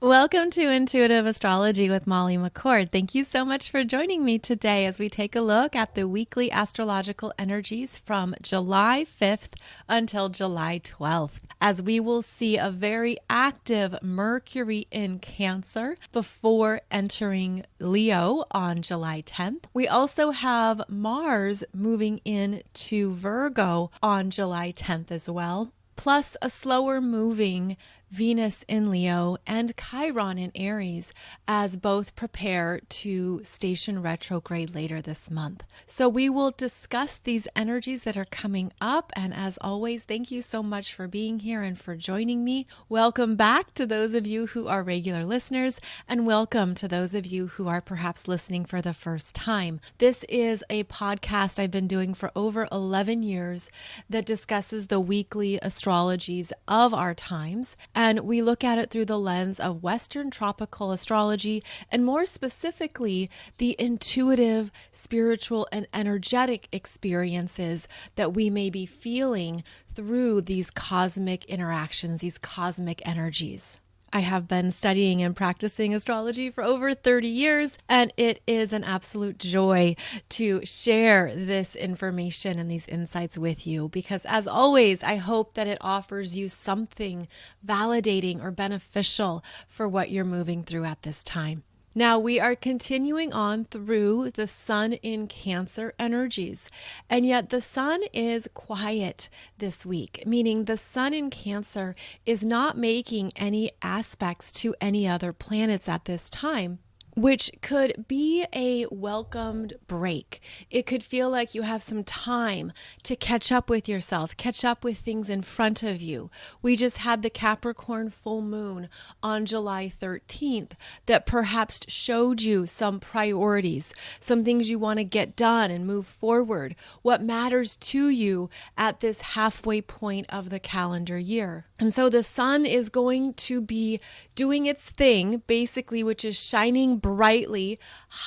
Welcome to Intuitive Astrology with Molly McCord. Thank you so much for joining me today as we take a look at the weekly astrological energies from July 5th until July 12th, as we will see a very active Mercury in Cancer before entering Leo on July 10th. We also have Mars moving into Virgo on July 10th as well, plus a slower moving Venus in Leo and Chiron in Aries as both prepare to station retrograde later this month. So we will discuss these energies that are coming up. And as always, thank you so much for being here and for joining me. Welcome back to those of you who are regular listeners, and welcome to those of you who are perhaps listening for the first time. This is a podcast I've been doing for over 11 years that discusses the weekly astrologies of our times. And we look at it through the lens of Western tropical astrology, and more specifically, the intuitive, spiritual, and energetic experiences that we may be feeling through these cosmic interactions, these cosmic energies. I have been studying and practicing astrology for over 30 years, and it is an absolute joy to share this information and these insights with you because, as always, I hope that it offers you something validating or beneficial for what you're moving through at this time. Now, we are continuing on through the Sun in Cancer energies, and yet the Sun is quiet this week, meaning the Sun in Cancer is not making any aspects to any other planets at this time, which could be a welcomed break. It could feel like you have some time to catch up with yourself, catch up with things in front of you. We just had the Capricorn full moon on July 13th that perhaps showed you some priorities, some things you want to get done and move forward, what matters to you at this halfway point of the calendar year. And so the Sun is going to be doing its thing, basically, which is shining brightly,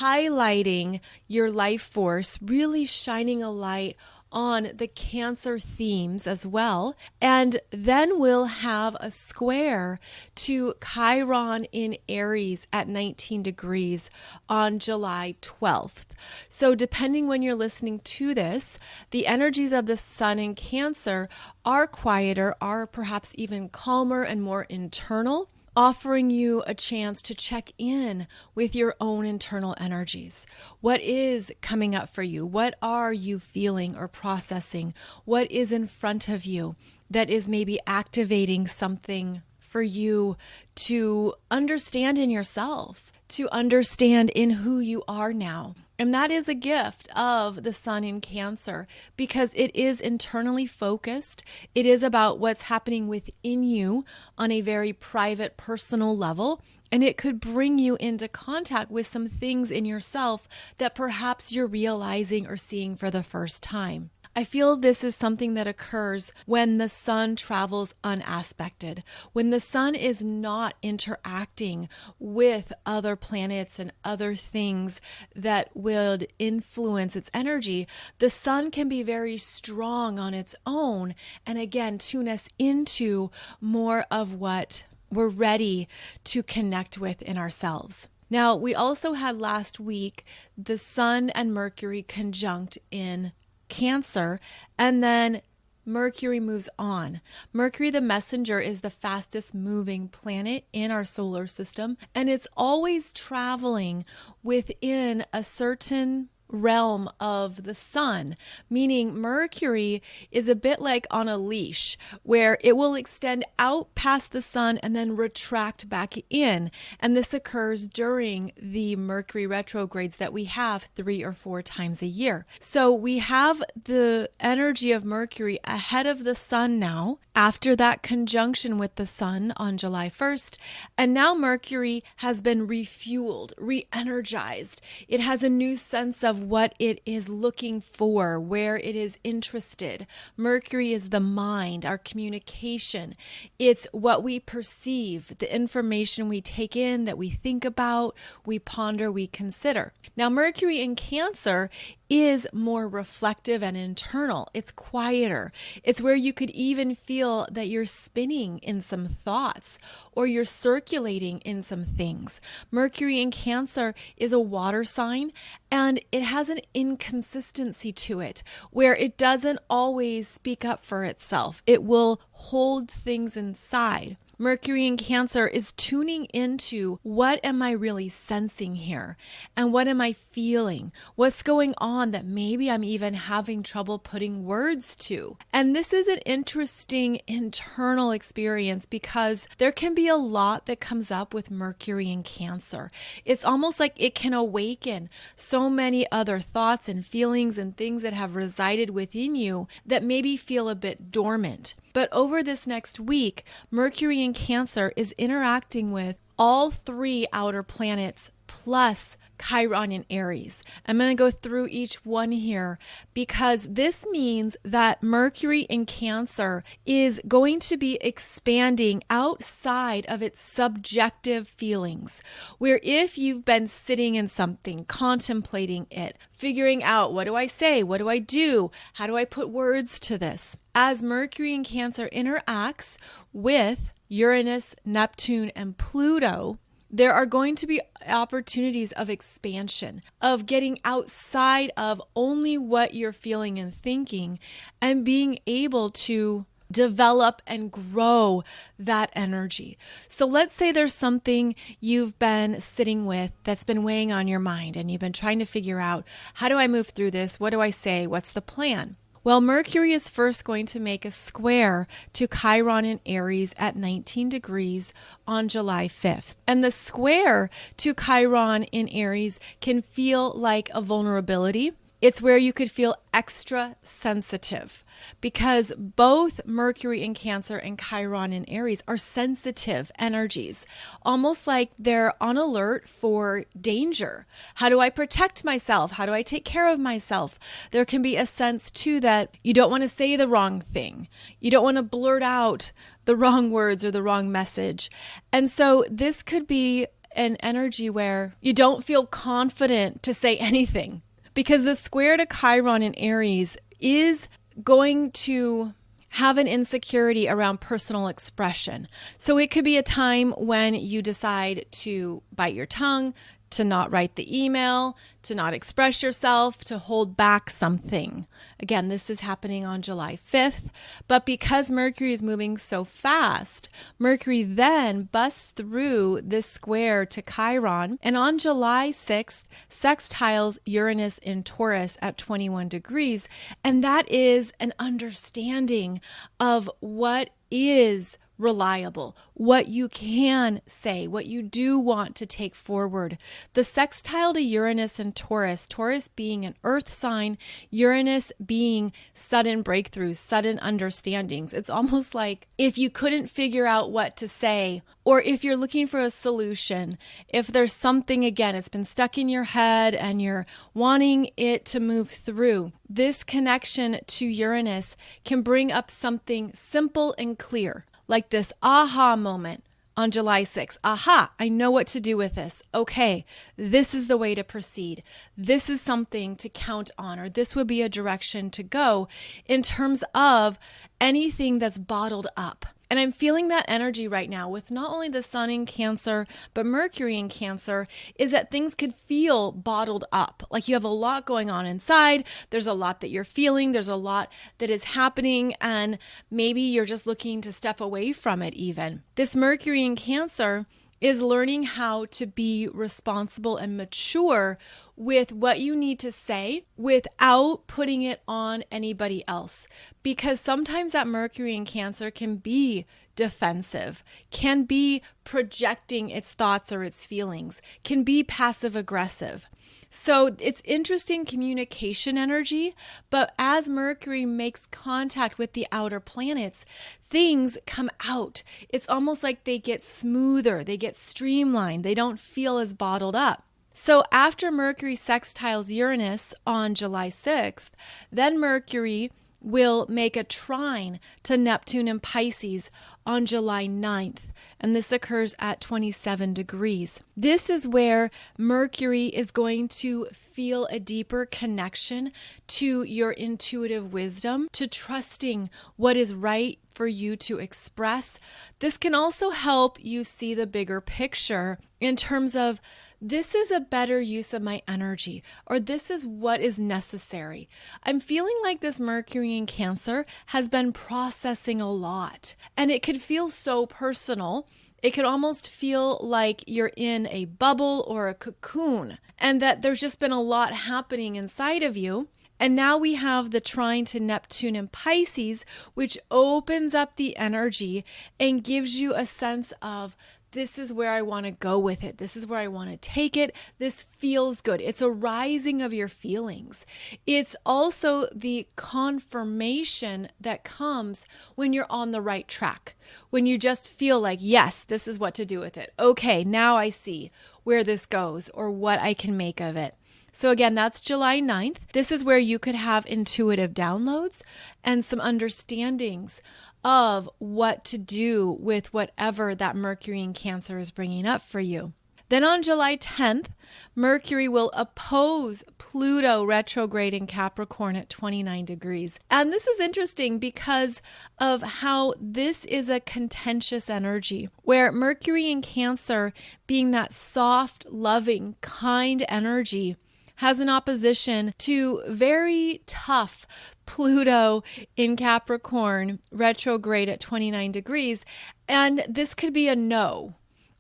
highlighting your life force, really shining a light on the Cancer themes as well. And then we'll have a square to Chiron in Aries at 19 degrees on July 12th. So depending when you're listening to this, the energies of the Sun in Cancer are quieter, are perhaps even calmer and more internal, offering you a chance to check in with your own internal energies. What is coming up for you? What are you feeling or processing? What is in front of you that is maybe activating something for you to understand in yourself, to understand in who you are now? And that is a gift of the Sun in Cancer because it is internally focused. It is about what's happening within you on a very private, personal level. And it could bring you into contact with some things in yourself that perhaps you're realizing or seeing for the first time. I feel this is something that occurs when the Sun travels unaspected, when the Sun is not interacting with other planets and other things that would influence its energy. The Sun can be very strong on its own and again tune us into more of what we're ready to connect with in ourselves. Now, we also had last week the Sun and Mercury conjunct in Cancer, and then Mercury moves on. Mercury, the messenger, is the fastest moving planet in our solar system, and it's always traveling within a certain realm of the Sun, meaning Mercury is a bit like on a leash where it will extend out past the Sun and then retract back in. And this occurs during the Mercury retrogrades that we have 3 or 4 times a year. So we have the energy of Mercury ahead of the Sun now, after that conjunction with the Sun on July 1st. And now Mercury has been refueled, re-energized. It has a new sense of what it is looking for, where it is interested. Mercury is the mind, our communication. It's what we perceive, the information we take in, that we think about, we ponder, we consider. Now, Mercury in Cancer is more reflective and internal. It's quieter. It's where you could even feel that you're spinning in some thoughts or you're circulating in some things. Mercury in Cancer is a water sign, and it has an inconsistency to it where it doesn't always speak up for itself. It will hold things inside. Mercury in Cancer is tuning into what am I really sensing here? And what am I feeling? What's going on that maybe I'm even having trouble putting words to? And this is an interesting internal experience because there can be a lot that comes up with Mercury in Cancer. It's almost like it can awaken so many other thoughts and feelings and things that have resided within you that maybe feel a bit dormant. But over this next week, Mercury in Cancer is interacting with all three outer planets plus Chiron in Aries. I'm going to go through each one here because this means that Mercury in Cancer is going to be expanding outside of its subjective feelings. Where if you've been sitting in something, contemplating it, figuring out what do I say, what do I do, how do I put words to this? As Mercury in Cancer interacts with Uranus, Neptune, and Pluto, there are going to be opportunities of expansion, of getting outside of only what you're feeling and thinking and being able to develop and grow that energy. So let's say there's something you've been sitting with that's been weighing on your mind and you've been trying to figure out, how do I move through this? What do I say? What's the plan? Well, Mercury is first going to make a square to Chiron in Aries at 19 degrees on July 5th. And the square to Chiron in Aries can feel like a vulnerability. It's where you could feel extra sensitive because both Mercury in Cancer and Chiron in Aries are sensitive energies, almost like they're on alert for danger. How do I protect myself? How do I take care of myself? There can be a sense too that you don't want to say the wrong thing. You don't want to blurt out the wrong words or the wrong message. And so this could be an energy where you don't feel confident to say anything. Because the square to Chiron in Aries is going to have an insecurity around personal expression. So it could be a time when you decide to bite your tongue, to not write the email, to not express yourself, to hold back something. Again, this is happening on July 5th, but because Mercury is moving so fast, Mercury then busts through this square to Chiron, and on July 6th, sextiles Uranus in Taurus at 21 degrees, and that is an understanding of what is reliable, what you can say, what you do want to take forward. The sextile to Uranus and Taurus, Taurus being an earth sign, Uranus being sudden breakthroughs, sudden understandings. It's almost like if you couldn't figure out what to say, or if you're looking for a solution, if there's something, again, it's been stuck in your head and you're wanting it to move through, this connection to Uranus can bring up something simple and clear. Like this aha moment on July 6th. Aha, I know what to do with this. Okay, this is the way to proceed. This is something to count on, or this would be a direction to go in terms of anything that's bottled up. And I'm feeling that energy right now with not only the sun in Cancer, but Mercury in Cancer, is that things could feel bottled up. Like you have a lot going on inside. There's a lot that you're feeling. There's a lot that is happening. And maybe you're just looking to step away from it even. This Mercury in Cancer is learning how to be responsible and mature with what you need to say without putting it on anybody else. Because sometimes that Mercury in Cancer can be defensive, can be projecting its thoughts or its feelings, can be passive aggressive. So it's interesting communication energy, but as Mercury makes contact with the outer planets, things come out. It's almost like they get smoother, they get streamlined, they don't feel as bottled up. So after Mercury sextiles Uranus on July 6th, then Mercury will make a trine to Neptune and Pisces on July 9th. And this occurs at 27 degrees. This is where Mercury is going to feel a deeper connection to your intuitive wisdom, to trusting what is right for you to express. This can also help you see the bigger picture in terms of, this is a better use of my energy, or this is what is necessary. I'm feeling like this Mercury in Cancer has been processing a lot, and it could feel so personal. It could almost feel like you're in a bubble or a cocoon, and that there's just been a lot happening inside of you. And now we have the trine to Neptune and Pisces, which opens up the energy and gives you a sense of, this is where I want to go with it. This is where I want to take it. This feels good. It's a rising of your feelings. It's also the confirmation that comes when you're on the right track, when you just feel like, yes, this is what to do with it. Okay, now I see where this goes or what I can make of it. So again, that's July 9th. This is where you could have intuitive downloads and some understandings of what to do with whatever that Mercury in Cancer is bringing up for you. Then on July 10th, Mercury will oppose Pluto retrograde in Capricorn at 29 degrees. And this is interesting because of how this is a contentious energy, where Mercury in Cancer, being that soft, loving, kind energy, has an opposition to very tough Pluto in Capricorn retrograde at 29 degrees. And this could be a no,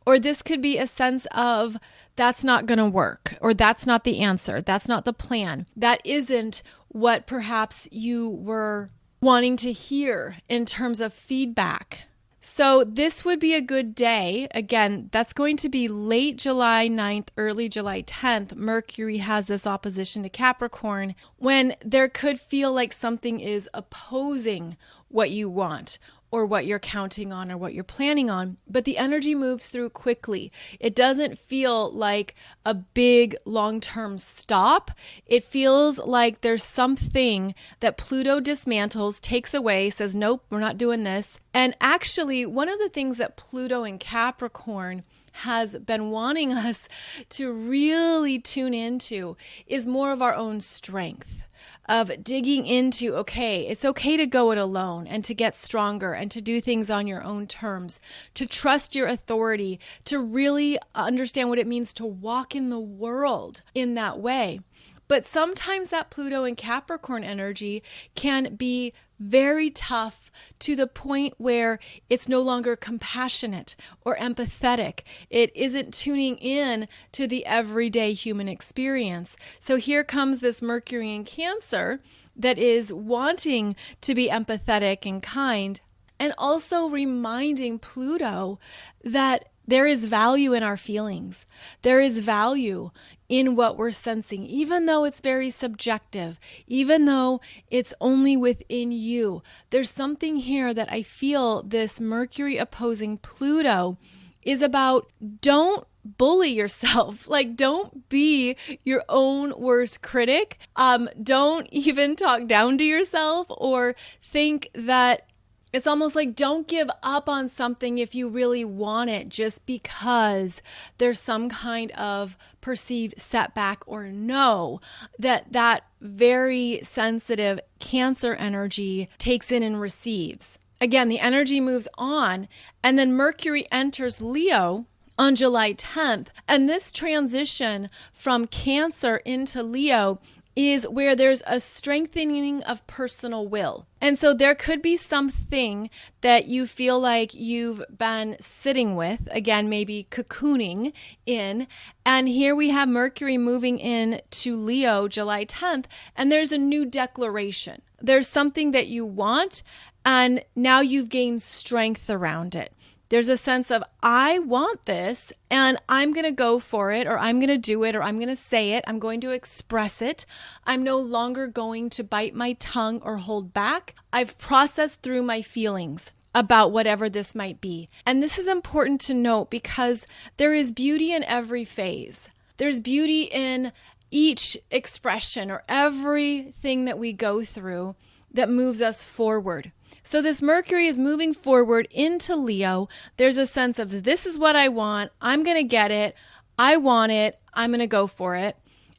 or this could be a sense of, that's not going to work, or that's not the answer. That's not the plan. That isn't what perhaps you were wanting to hear in terms of feedback. So this would be a good day. Again, that's going to be late July 9th, early July 10th. Mercury has this opposition to Capricorn, when there could feel like something is opposing what you want, or what you're counting on, or what you're planning on, but the energy moves through quickly. It doesn't feel like a big long-term stop. It feels like there's something that Pluto dismantles, takes away, says, nope, we're not doing this. And actually, one of the things that Pluto in Capricorn has been wanting us to really tune into is more of our own strength, of digging into, okay, it's okay to go it alone and to get stronger and to do things on your own terms, to trust your authority, to really understand what it means to walk in the world in that way. But sometimes that Pluto and Capricorn energy can be very tough, to the point where it's no longer compassionate or empathetic. It isn't tuning in to the everyday human experience. So here comes this Mercury in Cancer that is wanting to be empathetic and kind, and also reminding Pluto that there is value in our feelings. There is value in what we're sensing, even though it's very subjective, even though it's only within you. There's something here that I feel this Mercury opposing Pluto is about. Don't bully yourself. Like, don't be your own worst critic. Don't even talk down to yourself or think that it's almost like, don't give up on something if you really want it just because there's some kind of perceived setback, or no, that very sensitive Cancer energy takes in and receives. Again, the energy moves on, and then Mercury enters Leo on July 10th. And this transition from Cancer into Leo is where there's a strengthening of personal will. And so there could be something that you feel like you've been sitting with, again, maybe cocooning in. And here we have Mercury moving in to Leo July 10th, and there's a new declaration. There's something that you want, and now you've gained strength around it. There's a sense of, I want this and I'm going to go for it, or I'm going to do it, or I'm going to say it. I'm going to express it. I'm no longer going to bite my tongue or hold back. I've processed through my feelings about whatever this might be. And this is important to note because there is beauty in every phase. There's beauty in each expression or everything that we go through. that moves us forward. So this Mercury is moving forward into Leo. There's a sense of, this is what I want. I'm going to get it. I want it. I'm going to go for it.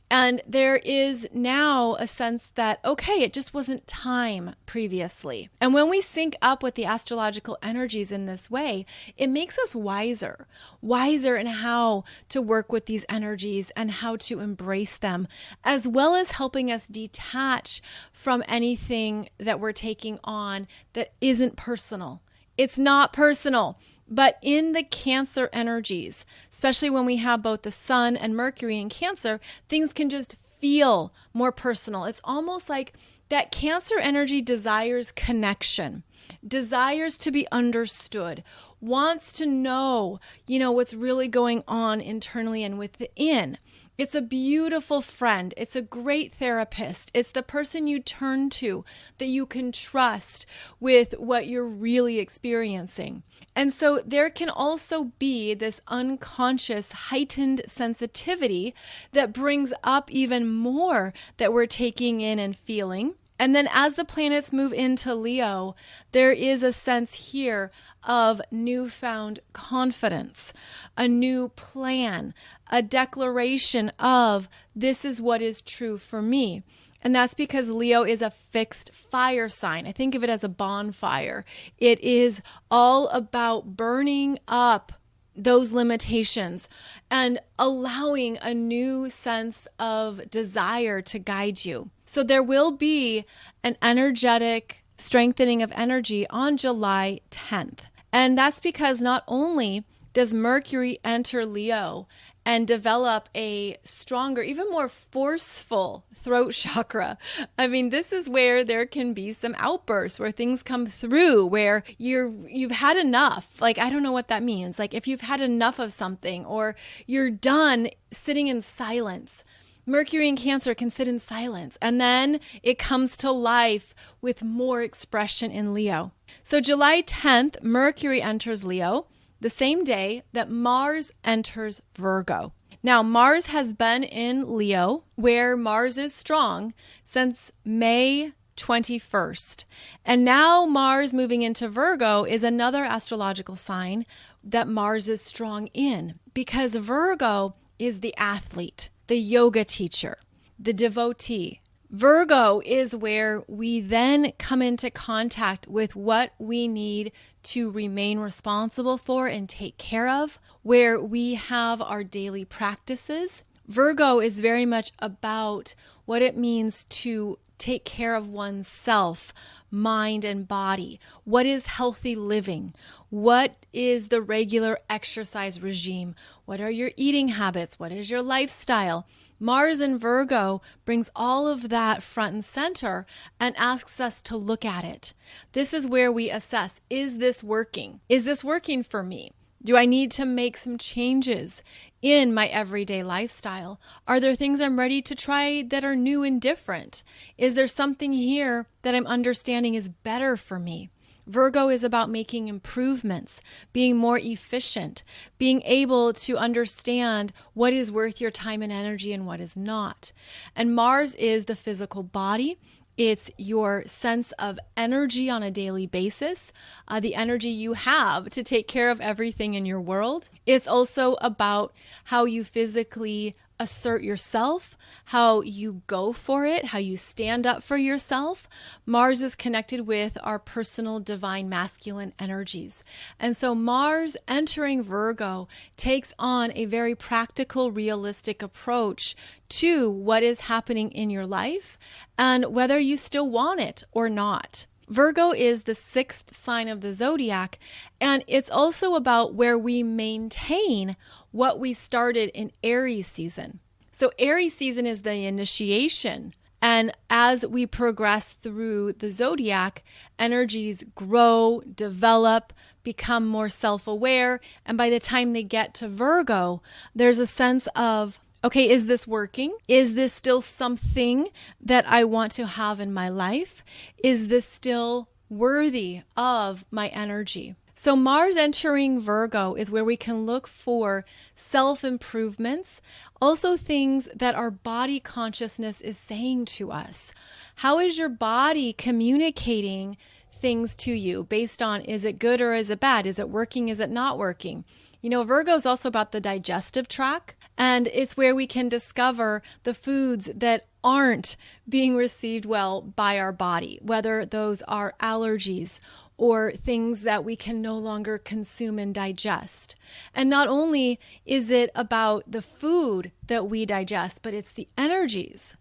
And there is now a sense that, okay, it just wasn't time previously. And when we sync up with the astrological energies in this way, it makes us wiser in how to work with these energies and how to embrace them, as well as helping us detach from anything that we're taking on that isn't personal. It's not personal. But in the Cancer energies, especially when we have both the Sun and Mercury in Cancer, things can just feel more personal. It's almost like that Cancer energy desires connection, desires to be understood, wants to know, what's really going on internally and within. It's a beautiful friend. It's a great therapist. It's the person you turn to that you can trust with what you're really experiencing. And so there can also be this unconscious heightened sensitivity that brings up even more that we're taking in and feeling. And then as the planets move into Leo, there is a sense here of newfound confidence, a new plan, a declaration of, this is what is true for me. And that's because Leo is a fixed fire sign. I think of it as a bonfire. It is all about burning up those limitations and allowing a new sense of desire to guide you. So there will be an energetic strengthening of energy on July 10th. And that's because not only does Mercury enter Leo and develop a stronger, even more forceful throat chakra. I mean, this is where there can be some outbursts, where things come through, where you've had enough. Like, I don't know what that means. Like, if you've had enough of something, or you're done sitting in silence. Mercury in Cancer can sit in silence, and then it comes to life with more expression in Leo. So July 10th, Mercury enters Leo, the same day that Mars enters Virgo. Now, Mars has been in Leo, where Mars is strong, since May 21st. And now Mars moving into Virgo is another astrological sign that Mars is strong in, because Virgo is the athlete, the yoga teacher, the devotee. Virgo is where we then come into contact with what we need to remain responsible for and take care of, where we have our daily practices. Virgo is very much about what it means to take care of oneself, mind and body. What is healthy living? What is the regular exercise regime? What are your eating habits? What is your lifestyle? Mars in Virgo brings all of that front and center and asks us to look at it. This is where we assess, is this working? Is this working for me? Do I need to make some changes in my everyday lifestyle? Are there things I'm ready to try that are new and different? Is there something here that I'm understanding is better for me? Virgo is about making improvements, being more efficient, being able to understand what is worth your time and energy and what is not. And Mars is the physical body. It's your sense of energy on a daily basis, the energy you have to take care of everything in your world. It's also about how you physically assert yourself, how you go for it, how you stand up for yourself. Mars is connected with our personal divine masculine energies. And so Mars entering Virgo takes on a very practical, realistic approach to what is happening in your life and whether you still want it or not. Virgo is the 6th sign of the zodiac, and it's also about where we maintain what we started in Aries season. So Aries season is the initiation, and as we progress through the zodiac, energies grow, develop, become more self-aware, and by the time they get to Virgo, there's a sense of, okay, is this working? Is this still something that I want to have in my life? Is this still worthy of my energy? So Mars entering Virgo is where we can look for self-improvements, also things that our body consciousness is saying to us. How is your body communicating things to you based on, is it good or is it bad? Is it working? Is it not working? You know, Virgo is also about the digestive tract, and it's where we can discover the foods that aren't being received well by our body, whether those are allergies or things that we can no longer consume and digest. And not only is it about the food that we digest, but it's the energies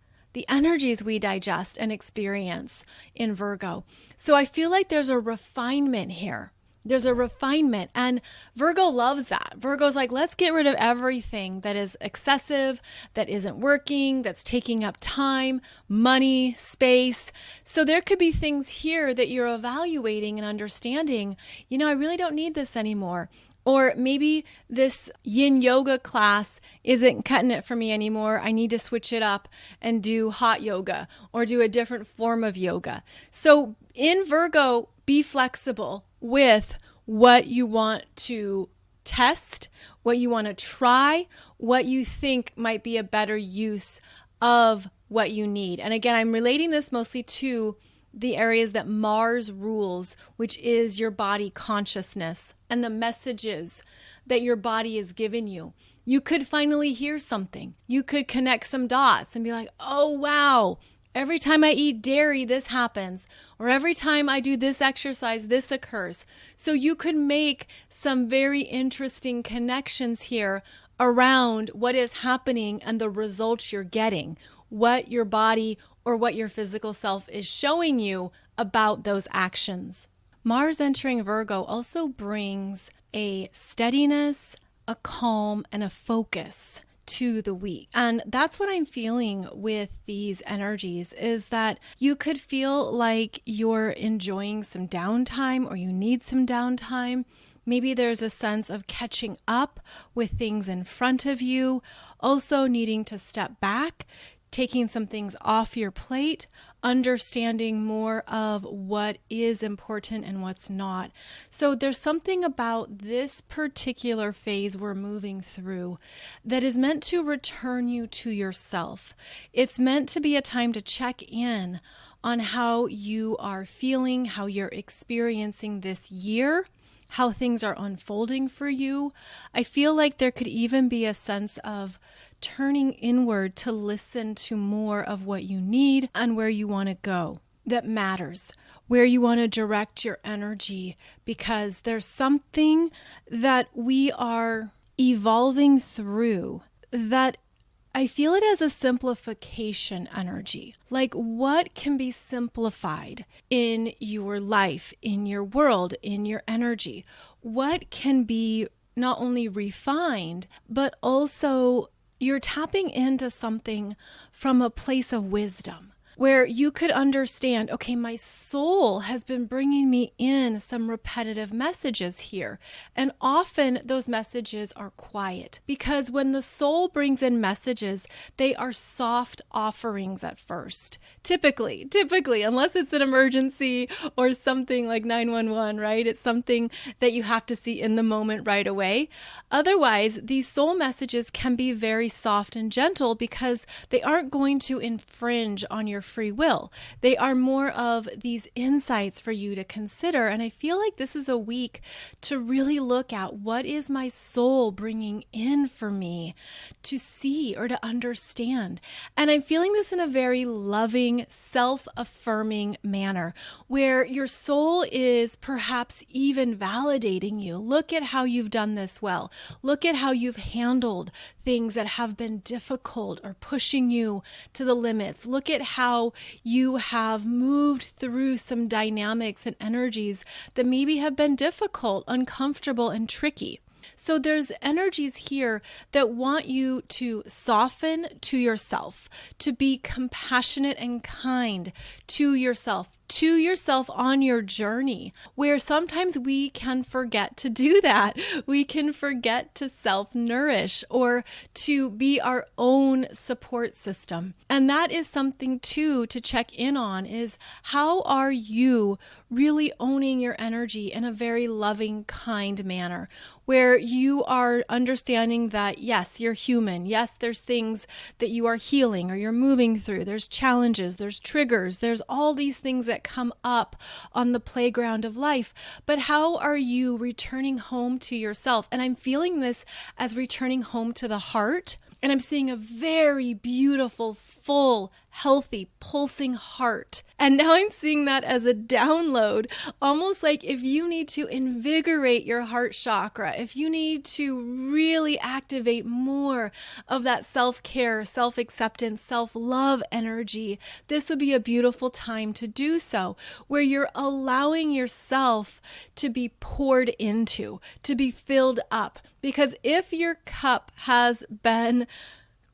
we digest and experience in Virgo. So I feel like there's a refinement here. There's a refinement, and Virgo loves that. Virgo's like, let's get rid of everything that is excessive, that isn't working, that's taking up time, money, space. So there could be things here that you're evaluating and understanding, you know, I really don't need this anymore. Or maybe this yin yoga class isn't cutting it for me anymore. I need to switch it up and do hot yoga or do a different form of yoga. So in Virgo, be flexible with what you want to test, what you want to try, what you think might be a better use of what you need. And again, I'm relating this mostly to the areas that Mars rules, which is your body consciousness and the messages that your body is giving you. You could finally hear something. You could connect some dots and be like, oh, wow, every time I eat dairy, this happens. Or every time I do this exercise, this occurs. So you could make some very interesting connections here around what is happening and the results you're getting, what your body or what your physical self is showing you about those actions. Mars entering Virgo also brings a steadiness, a calm, and a focus to the week. And that's what I'm feeling with these energies, is that you could feel like you're enjoying some downtime or you need some downtime. Maybe there's a sense of catching up with things in front of you, also needing to step back, taking some things off your plate, understanding more of what is important and what's not. So there's something about this particular phase we're moving through that is meant to return you to yourself. It's meant to be a time to check in on how you are feeling, how you're experiencing this year, how things are unfolding for you. I feel like there could even be a sense of turning inward to listen to more of what you need and where you want to go that matters, where you want to direct your energy, because there's something that we are evolving through that I feel it as a simplification energy. Like, what can be simplified in your life, in your world, in your energy? What can be not only refined, but also you're tapping into something from a place of wisdom where you could understand, okay, my soul has been bringing me in some repetitive messages here. And often those messages are quiet, because when the soul brings in messages, they are soft offerings at first. Typically, unless it's an emergency or something like 911, right? It's something that you have to see in the moment right away. Otherwise, these soul messages can be very soft and gentle because they aren't going to infringe on your free will. They are more of these insights for you to consider. And I feel like this is a week to really look at, what is my soul bringing in for me to see or to understand? And I'm feeling this in a very loving, self-affirming manner where your soul is perhaps even validating you. Look at how you've done this well. Look at how you've handled things that have been difficult or pushing you to the limits. Look at how you have moved through some dynamics and energies that maybe have been difficult, uncomfortable, and tricky. So there's energies here that want you to soften to yourself, to be compassionate and kind to yourself. to yourself on your journey, where sometimes we can forget to do that. We can forget to self-nourish or to be our own support system. And that is something too to check in on, is how are you really owning your energy in a very loving, kind manner, where you are understanding that, yes, you're human. Yes, there's things that you are healing or you're moving through. There's challenges, there's triggers, there's all these things that come up on the playground of life. But how are you returning home to yourself? And I'm feeling this as returning home to the heart. And I'm seeing a very beautiful, full, healthy, pulsing heart. And now I'm seeing that as a download, almost like if you need to invigorate your heart chakra, if you need to really activate more of that self-care, self-acceptance, self-love energy, this would be a beautiful time to do so, where you're allowing yourself to be poured into, to be filled up. Because if your cup has been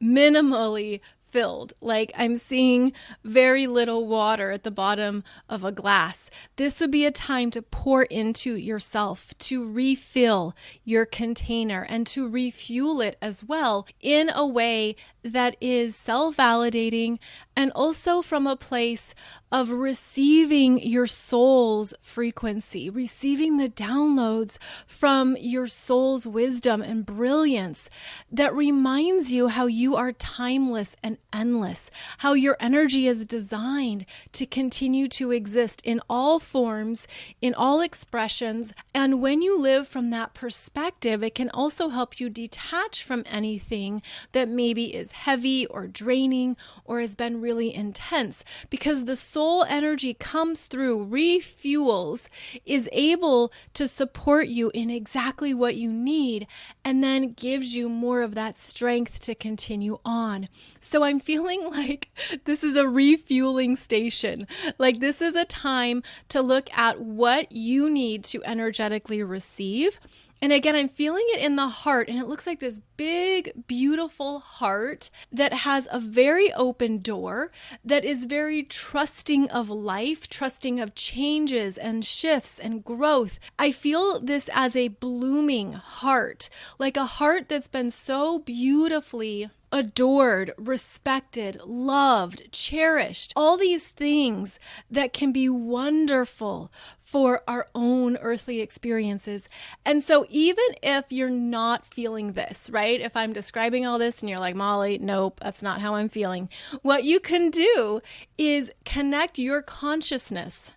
minimally filled, like I'm seeing very little water at the bottom of a glass, this would be a time to pour into yourself, to refill your container and to refuel it as well in a way that is self-validating and also from a place of receiving your soul's frequency, receiving the downloads from your soul's wisdom and brilliance that reminds you how you are timeless and endless, how your energy is designed to continue to exist in all forms, in all expressions. And when you live from that perspective, it can also help you detach from anything that maybe is heavy or draining or has been really intense, because the soul energy comes through, refuels, is able to support you in exactly what you need, and then gives you more of that strength to continue on. So I'm feeling like this is a refueling station. Like this is a time to look at what you need to energetically receive. And again, I'm feeling it in the heart, and it looks like this big, beautiful heart that has a very open door, that is very trusting of life, trusting of changes and shifts and growth. I feel this as a blooming heart, like a heart that's been so beautifully adored, respected, loved, cherished, all these things that can be wonderful for our own earthly experiences. And so even if you're not feeling this, right? If I'm describing all this and you're like, Molly, nope, that's not how I'm feeling. What you can do is connect your consciousness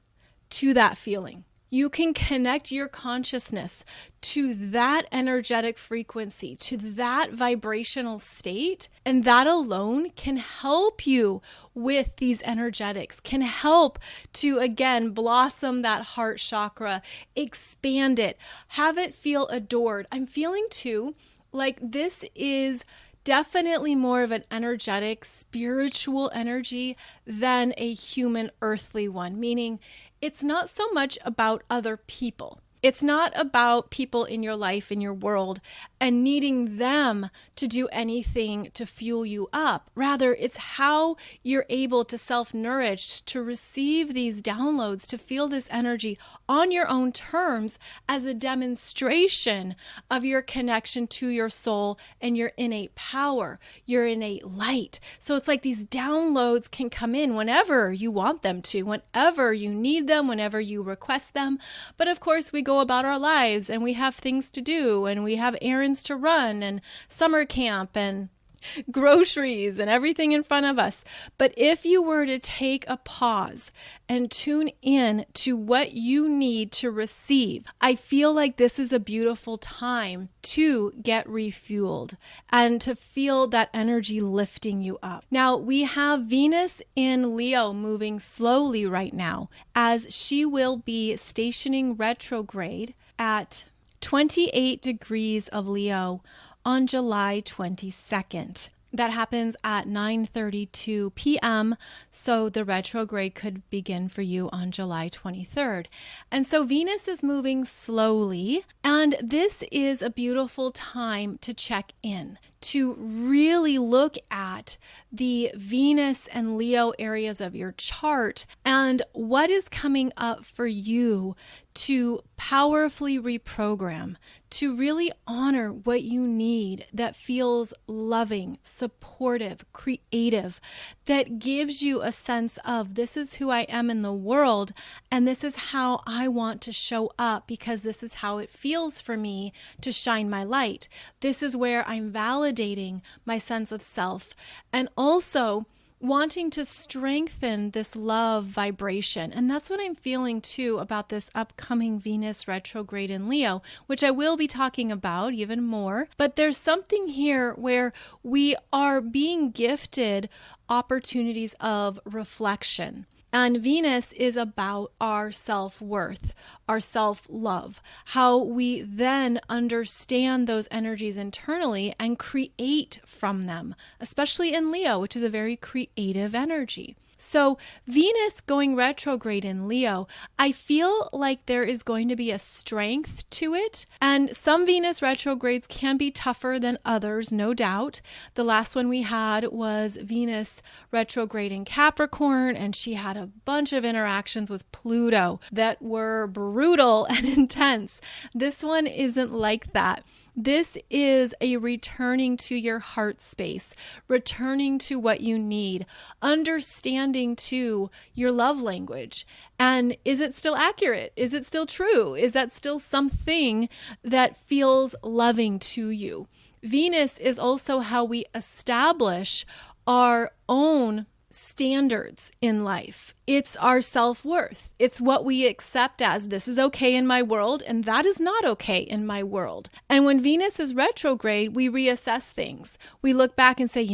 to that feeling. You can connect your consciousness to that energetic frequency, to that vibrational state, and that alone can help you with these energetics, can help to, again, blossom that heart chakra, expand it, have it feel adored. I'm feeling too like this is definitely more of an energetic, spiritual energy than a human earthly one, meaning it's not so much about other people. It's not about people in your life, in your world, and needing them to do anything to fuel you up. Rather, it's how you're able to self-nourish, to receive these downloads, to feel this energy on your own terms as a demonstration of your connection to your soul and your innate power, your innate light. So it's like these downloads can come in whenever you want them to, whenever you need them, whenever you request them. But of course, we go about our lives and we have things to do and we have errands to run and summer camp and groceries and everything in front of us. But if you were to take a pause and tune in to what you need to receive, I feel like this is a beautiful time to get refueled and to feel that energy lifting you up. Now, we have Venus in Leo moving slowly right now, as she will be stationing retrograde at 28 degrees of Leo on July 22nd. That happens at 9:32 p.m. So the retrograde could begin for you on July 23rd. And so Venus is moving slowly, and this is a beautiful time to check in, to really look at the Venus and Leo areas of your chart and what is coming up for you to powerfully reprogram, to really honor what you need that feels loving, supportive, creative, that gives you a sense of this is who I am in the world and this is how I want to show up because this is how it feels for me to shine my light. This is where I'm validating my sense of self and also wanting to strengthen this love vibration. And that's what I'm feeling too about this upcoming Venus retrograde in Leo, which I will be talking about even more. But there's something here where we are being gifted opportunities of reflection. And Venus is about our self-worth, our self-love, how we then understand those energies internally and create from them, especially in Leo, which is a very creative energy. So Venus going retrograde in Leo, I feel like there is going to be a strength to it. And some Venus retrogrades can be tougher than others, no doubt. The last one we had was Venus retrograde in Capricorn, and she had a bunch of interactions with Pluto that were brutal and intense. This one isn't like that. This is a returning to your heart space, returning to what you need, understanding to your love language. And is it still accurate? Is it still true? Is that still something that feels loving to you? Venus is also how we establish our own standards in life. It's our self-worth. It's what we accept as this is okay in my world and that is not okay in my world. And when Venus is retrograde, we reassess things. We look back and say,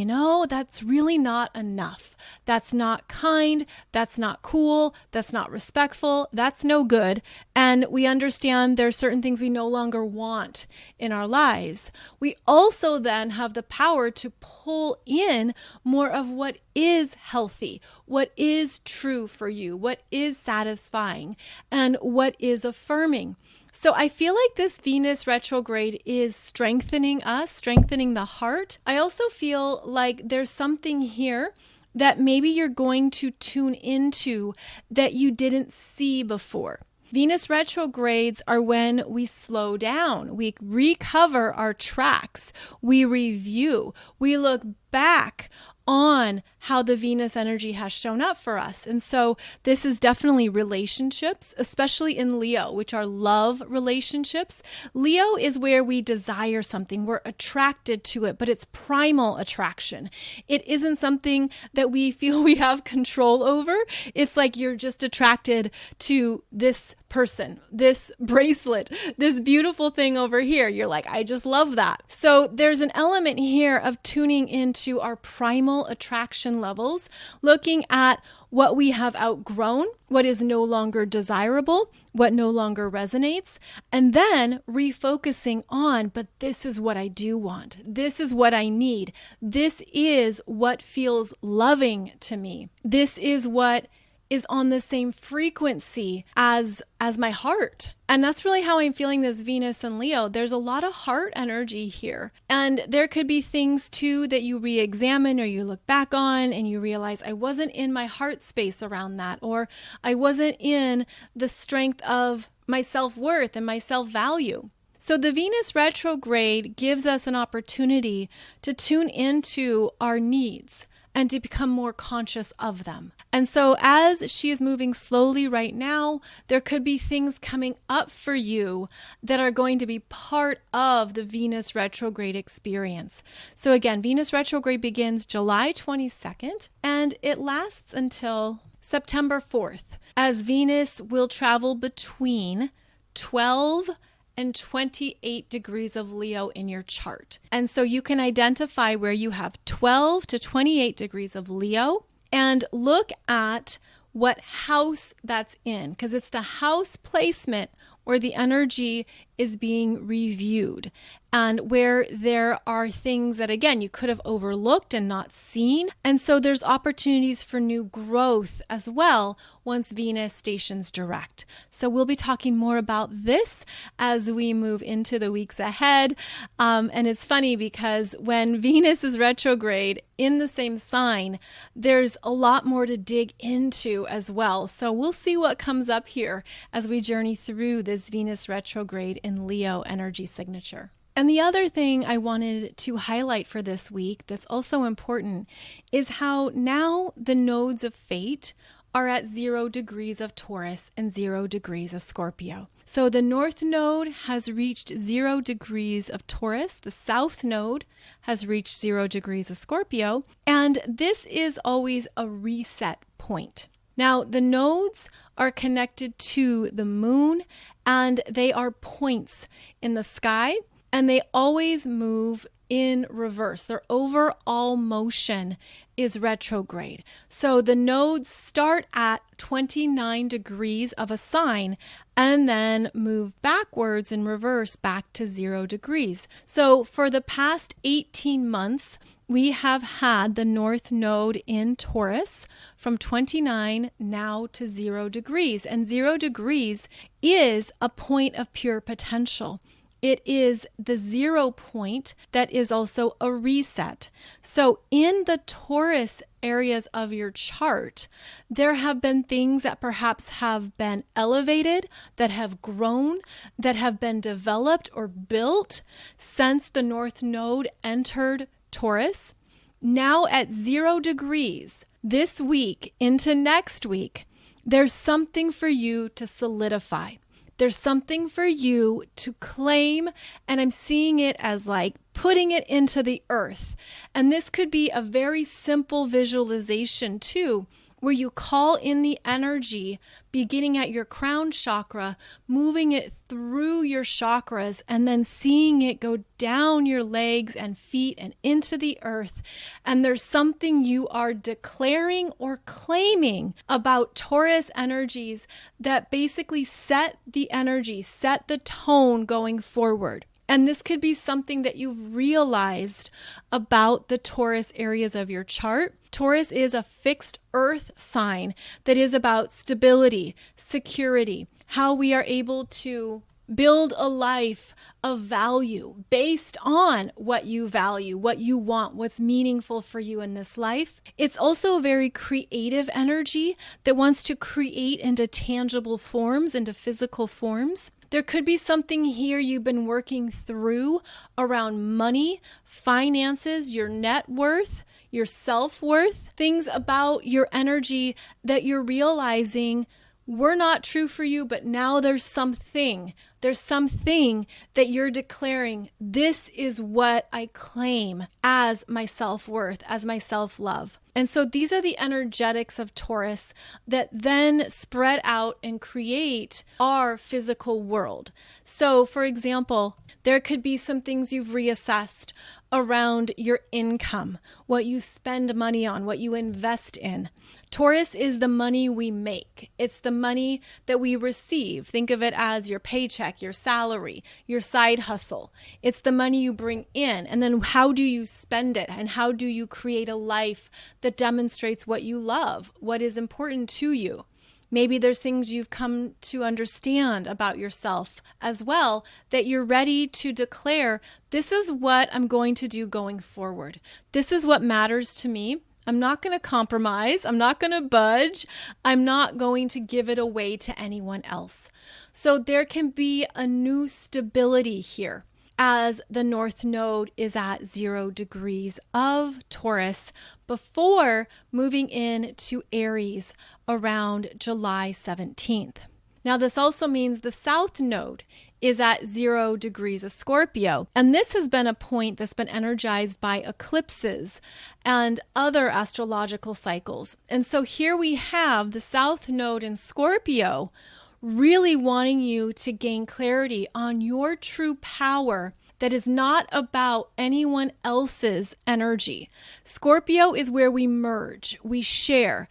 that's really not enough. That's not kind. That's not cool. That's not respectful. That's no good. And we understand there are certain things we no longer want in our lives. We also then have the power to pull in more of what is healthy, what is true for you, what is satisfying, and what is affirming. So I feel like this Venus retrograde is strengthening us, strengthening the heart. I also feel like there's something here that maybe you're going to tune into that you didn't see before. Venus retrogrades are when we slow down, we recover our tracks, we review, we look back on how the Venus energy has shown up for us. And so this is definitely relationships, especially in Leo, which are love relationships. Leo is where we desire something, we're attracted to it, but it's primal attraction. It isn't something that we feel we have control over. It's like you're just attracted to this person, this bracelet, this beautiful thing over here. You're like, I just love that. So there's an element here of tuning into our primal attraction levels, looking at what we have outgrown, what is no longer desirable, what no longer resonates, and then refocusing on, but this is what I do want. This is what I need. This is what feels loving to me. This is what is on the same frequency as my heart. And that's really how I'm feeling this Venus and Leo. There's a lot of heart energy here. And there could be things too that you re-examine or you look back on and you realize I wasn't in my heart space around that, or I wasn't in the strength of my self-worth and my self-value. So the Venus retrograde gives us an opportunity to tune into our needs and to become more conscious of them. And so as she is moving slowly right now, there could be things coming up for you that are going to be part of the Venus retrograde experience. So again, Venus retrograde begins July 22nd and it lasts until September 4th, as Venus will travel between 12 and 28 degrees of Leo in your chart. And so you can identify where you have 12 to 28 degrees of Leo and look at what house that's in, because it's the house placement where the energy is being reviewed, and where there are things that, again, you could have overlooked and not seen. And so there's opportunities for new growth as well once Venus stations direct. So we'll be talking more about this as we move into the weeks ahead. And it's funny because when Venus is retrograde in the same sign, there's a lot more to dig into as well. So we'll see what comes up here as we journey through this Venus retrograde in Leo energy signature. And the other thing I wanted to highlight for this week that's also important is how now the nodes of fate are at 0 degrees of Taurus and 0 degrees of Scorpio. So the North Node has reached 0 degrees of Taurus. The South Node has reached 0 degrees of Scorpio. And this is always a reset point. Now, the nodes are connected to the moon, and they are points in the sky, and they always move in reverse. Their overall motion is retrograde. So the nodes start at 29 degrees of a sign and then move backwards in reverse back to 0 degrees. So for the past 18 months, we have had the North Node in Taurus from 29 now to 0 degrees. And 0 degrees is a point of pure potential. It is the 0 point that is also a reset. So in the Taurus areas of your chart, there have been things that perhaps have been elevated, that have grown, that have been developed or built since the North Node entered Taurus. Now at 0 degrees, this week into next week, there's something for you to solidify. There's something for you to claim, and I'm seeing it as like putting it into the earth. And this could be a very simple visualization too, where you call in the energy beginning at your crown chakra, moving it through your chakras, and then seeing it go down your legs and feet and into the earth. And there's something you are declaring or claiming about Taurus energies that basically set the energy, set the tone going forward. And this could be something that you've realized about the Taurus areas of your chart. Taurus is a fixed earth sign that is about stability, security, how we are able to build a life of value based on what you value, what you want, what's meaningful for you in this life. It's also a very creative energy that wants to create into tangible forms, into physical forms. There could be something here you've been working through around money, finances, your net worth, your self-worth, things about your energy that you're realizing were not true for you, but now there's something that you're declaring, this is what I claim as my self-worth, as my self-love. And so these are the energetics of Taurus that then spread out and create our physical world. So for example, there could be some things you've reassessed around your income, what you spend money on, what you invest in. Taurus is the money we make. It's the money that we receive. Think of it as your paycheck, your salary, your side hustle. It's the money you bring in. And then how do you spend it? And how do you create a life that demonstrates what you love, what is important to you? Maybe there's things you've come to understand about yourself as well that you're ready to declare, this is what I'm going to do going forward. This is what matters to me. I'm not going to compromise. I'm not going to budge. I'm not going to give it away to anyone else. So there can be a new stability here as the North Node is at 0 degrees of Taurus before moving into Aries around July 17th. Now, this also means the South Node is at 0 degrees of Scorpio. And this has been a point that's been energized by eclipses and other astrological cycles. And so here we have the South Node in Scorpio really wanting you to gain clarity on your true power that is not about anyone else's energy. Scorpio is where we merge, we share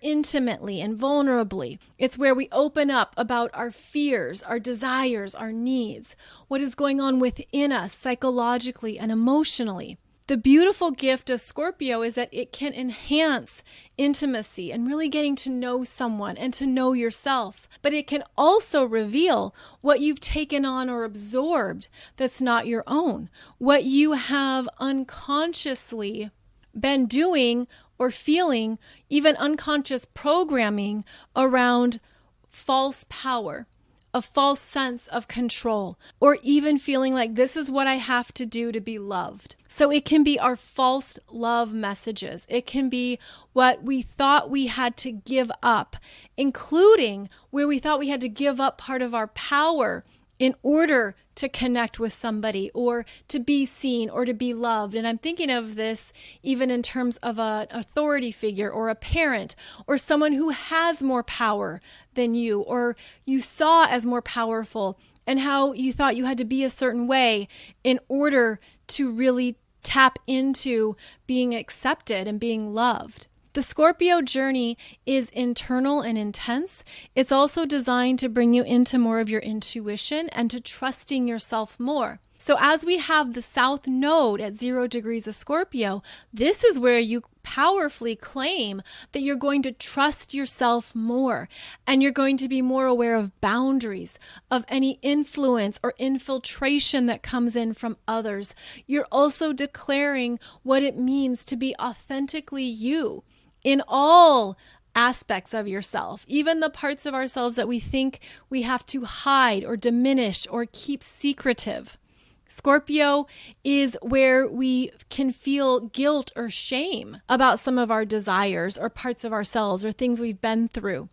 intimately and vulnerably. It's where we open up about our fears, our desires, our needs, what is going on within us psychologically and emotionally. The beautiful gift of Scorpio is that it can enhance intimacy and really getting to know someone and to know yourself. But it can also reveal what you've taken on or absorbed that's not your own, what you have unconsciously been doing or feeling, even unconscious programming around false power, a false sense of control, or even feeling like this is what I have to do to be loved. So it can be our false love messages. It can be what we thought we had to give up, including where we thought we had to give up part of our power in order to connect with somebody or to be seen or to be loved. And I'm thinking of this even in terms of an authority figure or a parent or someone who has more power than you or you saw as more powerful, and how you thought you had to be a certain way in order to really tap into being accepted and being loved. The Scorpio journey is internal and intense. It's also designed to bring you into more of your intuition and to trusting yourself more. So as we have the South Node at 0 degrees of Scorpio, this is where you powerfully claim that you're going to trust yourself more and you're going to be more aware of boundaries, of any influence or infiltration that comes in from others. You're also declaring what it means to be authentically you in all aspects of yourself, even the parts of ourselves that we think we have to hide or diminish or keep secretive. Scorpio is where we can feel guilt or shame about some of our desires or parts of ourselves or things we've been through.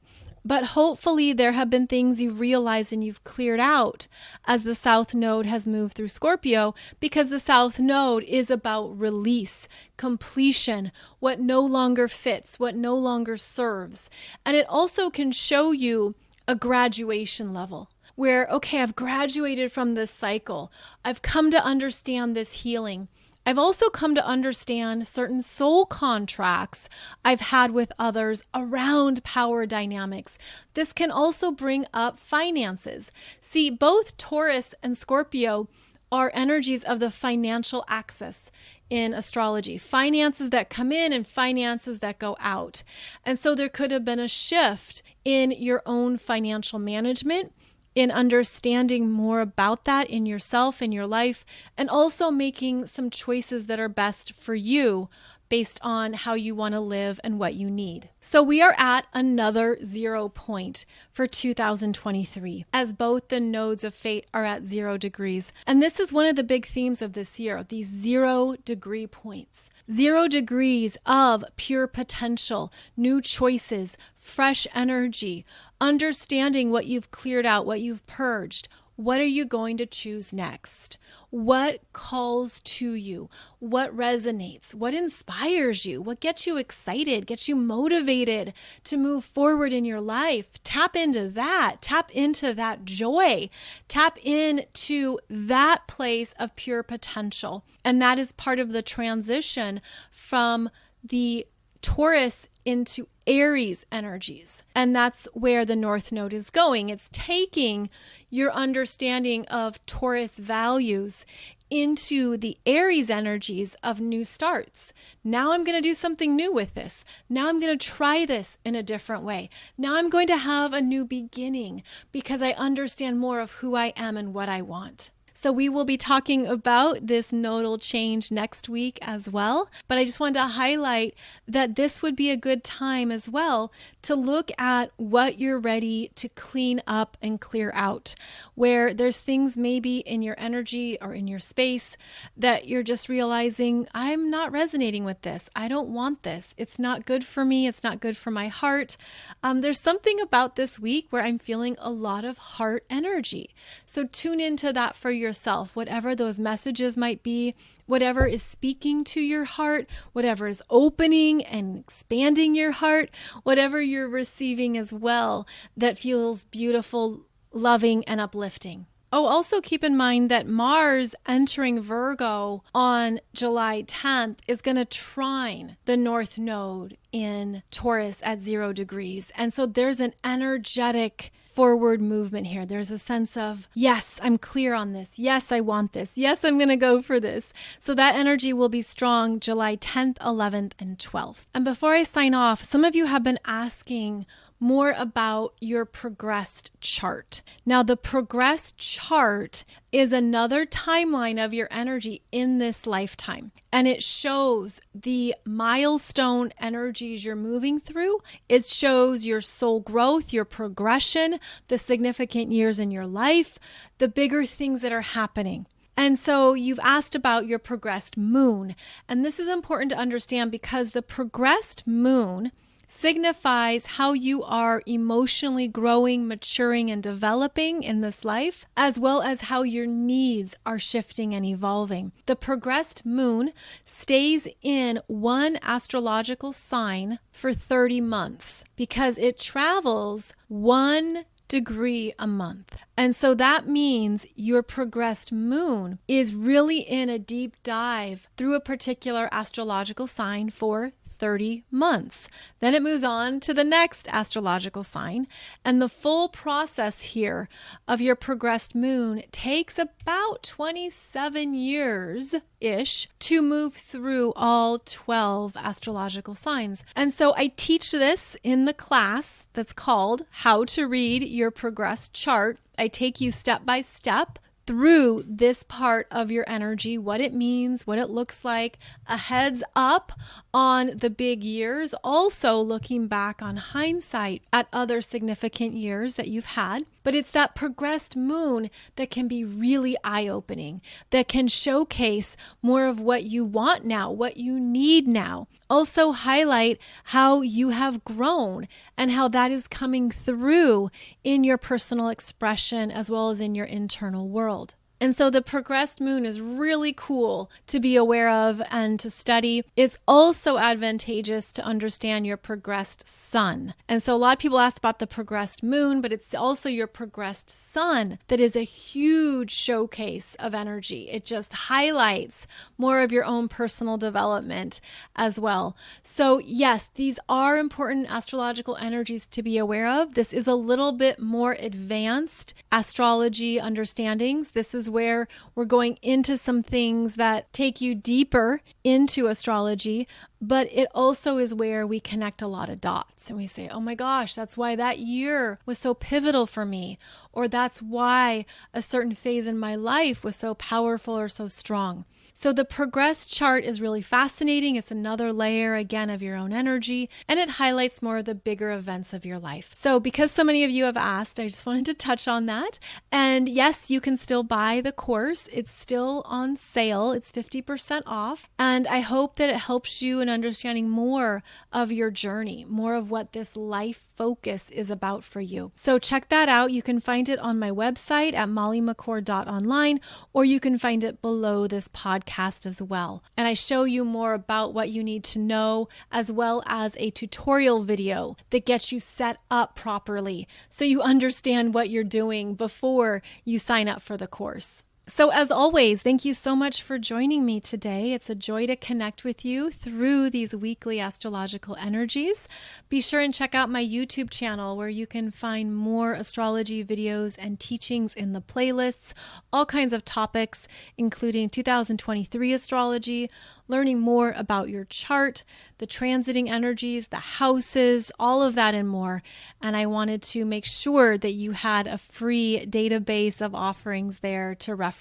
But hopefully there have been things you've realized and you've cleared out as the South Node has moved through Scorpio, because the South Node is about release, completion, what no longer fits, what no longer serves. And it also can show you a graduation level where, okay, I've graduated from this cycle. I've come to understand this healing. I've also come to understand certain soul contracts I've had with others around power dynamics. This can also bring up finances. See, both Taurus and Scorpio are energies of the financial axis in astrology. Finances that come in and finances that go out. And so there could have been a shift in your own financial management, in understanding more about that in yourself, in your life, and also making some choices that are best for you based on how you want to live and what you need. So we are at another 0 point for 2023, as both the nodes of fate are at 0 degrees. And this is one of the big themes of this year, these 0 degree points. 0 degrees of pure potential, new choices, fresh energy, understanding what you've cleared out, what you've purged. What are you going to choose next? What calls to you? What resonates? What inspires you? What gets you excited, gets you motivated to move forward in your life? Tap into that. Tap into that joy. Tap into that place of pure potential. And that is part of the transition from the Taurus into Aries energies. And that's where the North Node is going. It's taking your understanding of Taurus values into the Aries energies of new starts. Now I'm going to do something new with this. Now I'm going to try this in a different way. Now I'm going to have a new beginning because I understand more of who I am and what I want. So we will be talking about this nodal change next week as well. But I just wanted to highlight that this would be a good time as well to look at what you're ready to clean up and clear out, where there's things maybe in your energy or in your space that you're just realizing, I'm not resonating with this. I don't want this. It's not good for me. It's not good for my heart. There's something about this week where I'm feeling a lot of heart energy. So tune into that for yourself, whatever those messages might be, whatever is speaking to your heart, whatever is opening and expanding your heart, whatever you're receiving as well that feels beautiful, loving, and uplifting. Oh, also keep in mind that Mars entering Virgo on July 10th is going to trine the North Node in Taurus at 0 degrees. And so there's an energetic forward movement here. There's a sense of, yes, I'm clear on this. Yes, I want this. Yes, I'm going to go for this. So that energy will be strong July 10th, 11th, and 12th. And before I sign off, some of you have been asking more about your progressed chart. Now, the progressed chart is another timeline of your energy in this lifetime, and it shows the milestone energies you're moving through. It shows your soul growth, your progression, the significant years in your life, the bigger things that are happening. And so you've asked about your progressed moon, and this is important to understand because the progressed moon signifies how you are emotionally growing, maturing, and developing in this life, as well as how your needs are shifting and evolving. The progressed moon stays in one astrological sign for 30 months because it travels 1 degree a month. And so that means your progressed moon is really in a deep dive through a particular astrological sign for 30 months. Then it moves on to the next astrological sign. And the full process here of your progressed moon takes about 27 years-ish to move through all 12 astrological signs. And so I teach this in the class that's called How to Read Your Progressed Chart. I take you step by step through this part of your energy, what it means, what it looks like, a heads up on the big years, also looking back on hindsight at other significant years that you've had. But it's that progressed moon that can be really eye-opening, that can showcase more of what you want now, what you need now. Also highlight how you have grown and how that is coming through in your personal expression as well as in your internal world. And so the progressed moon is really cool to be aware of and to study. It's also advantageous to understand your progressed sun. And so a lot of people ask about the progressed moon, but it's also your progressed sun that is a huge showcase of energy. It just highlights more of your own personal development as well. So yes, these are important astrological energies to be aware of. This is a little bit more advanced astrology understandings. This is where we're going into some things that take you deeper into astrology, but it also is where we connect a lot of dots and we say, oh my gosh, that's why that year was so pivotal for me, or that's why a certain phase in my life was so powerful or so strong. So the progressed chart is really fascinating. It's another layer, again, of your own energy, and it highlights more of the bigger events of your life. So because so many of you have asked, I just wanted to touch on that. And yes, you can still buy the course. It's still on sale. It's 50% off. And I hope that it helps you in understanding more of your journey, more of what this life focus is about for you. So check that out. You can find it on my website at mollymccord.online, or you can find it below this podcast as well. And I show you more about what you need to know, as well as a tutorial video that gets you set up properly so you understand what you're doing before you sign up for the course. So as always, thank you so much for joining me today. It's a joy to connect with you through these weekly astrological energies. Be sure and check out my YouTube channel where you can find more astrology videos and teachings in the playlists, all kinds of topics, including 2023 astrology, learning more about your chart, the transiting energies, the houses, all of that and more. And I wanted to make sure that you had a free database of offerings there to reference.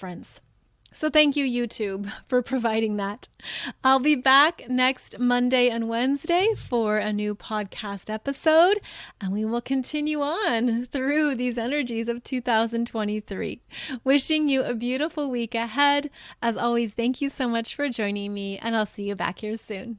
So thank you, YouTube, for providing that. I'll be back next Monday and Wednesday for a new podcast episode, and we will continue on through these energies of 2023. Wishing you a beautiful week ahead. As always, thank you so much for joining me, and I'll see you back here soon.